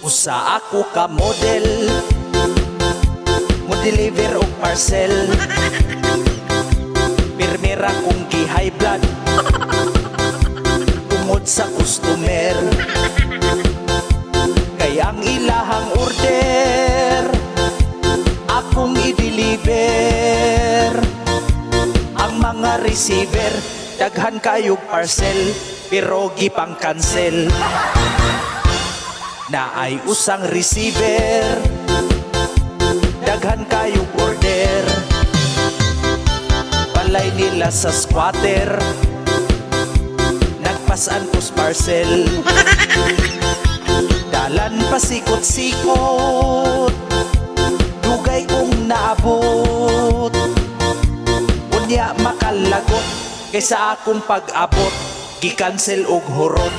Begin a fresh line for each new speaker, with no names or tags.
Usa ako ka model, mo deliver og parcel. Pirmira kong gi-high blood tungod sa customer. Kaya ang ilahang order akong i-deliver. Ang mga receiver daghan kayog parcel pero gipang cancel. Na ay usang receiver daghan kayog order. Balay nila sa squatter nagpasan kus parcel. Dalan pasikot-sikot dugay kong naabot. Unya makalagot kaysa akong pag-abot gi-cancel og horot.